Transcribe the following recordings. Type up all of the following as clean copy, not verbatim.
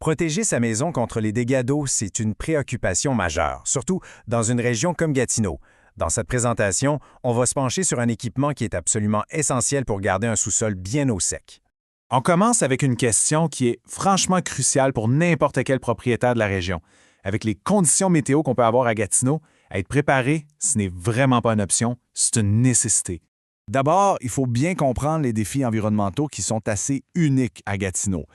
Protéger sa maison contre les dégâts d'eau, c'est une préoccupation majeure, surtout dans une région comme Gatineau. Dans cette présentation, on va se pencher sur un équipement qui est absolument essentiel pour garder un sous-sol bien au sec. On commence avec une question qui est franchement cruciale pour n'importe quel propriétaire de la région. Avec les conditions météo qu'on peut avoir à Gatineau, être préparé, ce n'est vraiment pas une option, c'est une nécessité. D'abord, il faut bien comprendre les défis environnementaux qui sont assez uniques à Gatineau.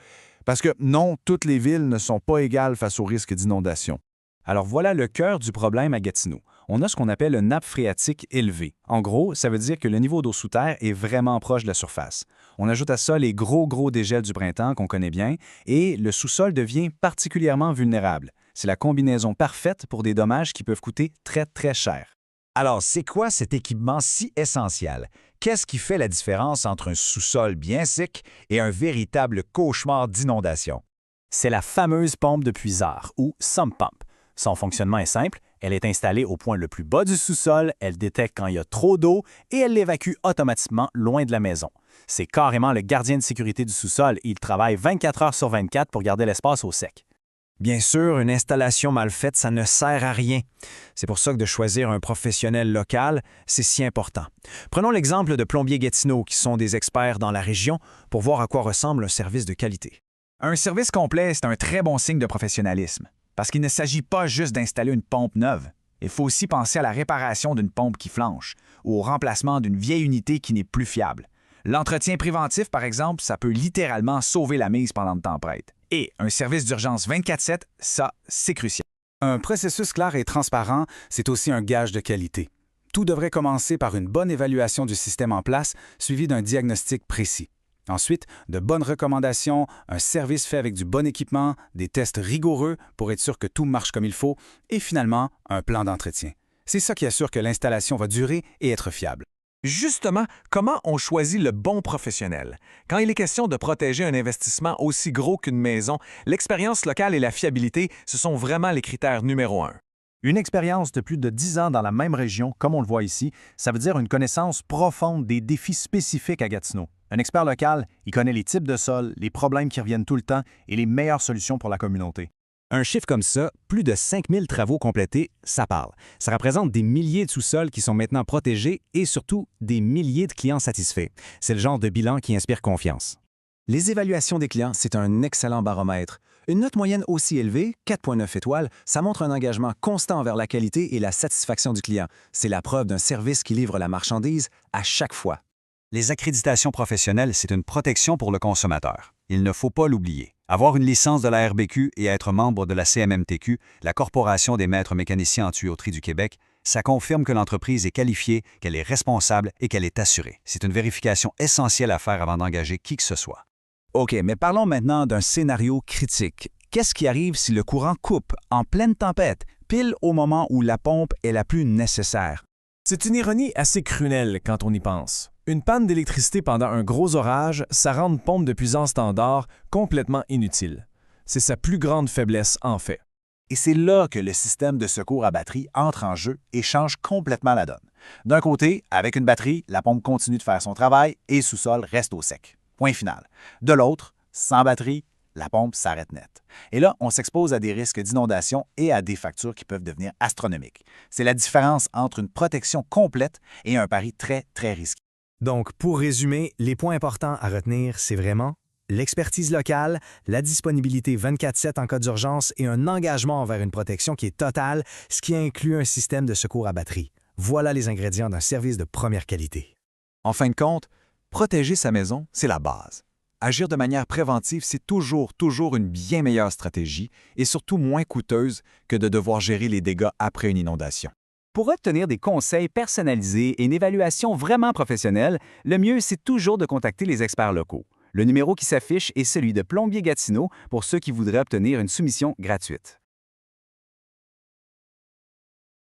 Parce que non, toutes les villes ne sont pas égales face au risque d'inondation. Alors voilà le cœur du problème à Gatineau. On a ce qu'on appelle une nappe phréatique élevée. En gros, ça veut dire que le niveau d'eau sous terre est vraiment proche de la surface. On ajoute à ça les gros dégels du printemps qu'on connaît bien et le sous-sol devient particulièrement vulnérable. C'est la combinaison parfaite pour des dommages qui peuvent coûter très cher. Alors, c'est quoi cet équipement si essentiel? Qu'est-ce qui fait la différence entre un sous-sol bien sec et un véritable cauchemar d'inondation? C'est la fameuse pompe de puisard, ou sump pump. Son fonctionnement est simple, elle est installée au point le plus bas du sous-sol, elle détecte quand il y a trop d'eau et elle l'évacue automatiquement loin de la maison. C'est carrément le gardien de sécurité du sous-sol et il travaille 24 heures sur 24 pour garder l'espace au sec. Bien sûr, une installation mal faite, ça ne sert à rien. C'est pour ça que de choisir un professionnel local, c'est si important. Prenons l'exemple de Plombiers Gatineau, qui sont des experts dans la région, pour voir à quoi ressemble un service de qualité. Un service complet, c'est un très bon signe de professionnalisme. Parce qu'il ne s'agit pas juste d'installer une pompe neuve. Il faut aussi penser à la réparation d'une pompe qui flanche ou au remplacement d'une vieille unité qui n'est plus fiable. L'entretien préventif, par exemple, ça peut littéralement sauver la mise pendant de tempête. Et un service d'urgence 24/7, ça, c'est crucial. Un processus clair et transparent, c'est aussi un gage de qualité. Tout devrait commencer par une bonne évaluation du système en place, suivi d'un diagnostic précis. Ensuite, de bonnes recommandations, un service fait avec du bon équipement, des tests rigoureux pour être sûr que tout marche comme il faut, et finalement, un plan d'entretien. C'est ça qui assure que l'installation va durer et être fiable. Justement, comment on choisit le bon professionnel? Quand il est question de protéger un investissement aussi gros qu'une maison, l'expérience locale et la fiabilité, ce sont vraiment les critères numéro 1. Une expérience de plus de 10 ans dans la même région, comme on le voit ici, ça veut dire une connaissance profonde des défis spécifiques à Gatineau. Un expert local, il connaît les types de sols, les problèmes qui reviennent tout le temps et les meilleures solutions pour la communauté. Un chiffre comme ça, plus de 5000 travaux complétés, ça parle. Ça représente des milliers de sous-sols qui sont maintenant protégés et surtout des milliers de clients satisfaits. C'est le genre de bilan qui inspire confiance. Les évaluations des clients, c'est un excellent baromètre. Une note moyenne aussi élevée, 4,9 étoiles, ça montre un engagement constant envers la qualité et la satisfaction du client. C'est la preuve d'un service qui livre la marchandise à chaque fois. Les accréditations professionnelles, c'est une protection pour le consommateur. Il ne faut pas l'oublier. Avoir une licence de la RBQ et être membre de la CMMTQ, la Corporation des maîtres mécaniciens en tuyauterie du Québec, ça confirme que l'entreprise est qualifiée, qu'elle est responsable et qu'elle est assurée. C'est une vérification essentielle à faire avant d'engager qui que ce soit. OK, mais parlons maintenant d'un scénario critique. Qu'est-ce qui arrive si le courant coupe en pleine tempête, pile au moment où la pompe est la plus nécessaire? C'est une ironie assez cruelle quand on y pense. Une panne d'électricité pendant un gros orage, ça rend une pompe de puissance standard complètement inutile. C'est sa plus grande faiblesse en fait. Et c'est là que le système de secours à batterie entre en jeu et change complètement la donne. D'un côté, avec une batterie, la pompe continue de faire son travail et le sous-sol reste au sec. Point final. De l'autre, sans batterie, la pompe s'arrête net. Et là, on s'expose à des risques d'inondation et à des factures qui peuvent devenir astronomiques. C'est la différence entre une protection complète et un pari très risqué. Donc, pour résumer, les points importants à retenir, c'est vraiment l'expertise locale, la disponibilité 24/7 en cas d'urgence et un engagement envers une protection qui est totale, ce qui inclut un système de secours à batterie. Voilà les ingrédients d'un service de première qualité. En fin de compte, protéger sa maison, c'est la base. Agir de manière préventive, c'est toujours une bien meilleure stratégie et surtout moins coûteuse que de devoir gérer les dégâts après une inondation. Pour obtenir des conseils personnalisés et une évaluation vraiment professionnelle, le mieux, c'est toujours de contacter les experts locaux. Le numéro qui s'affiche est celui de Plombier Gatineau pour ceux qui voudraient obtenir une soumission gratuite.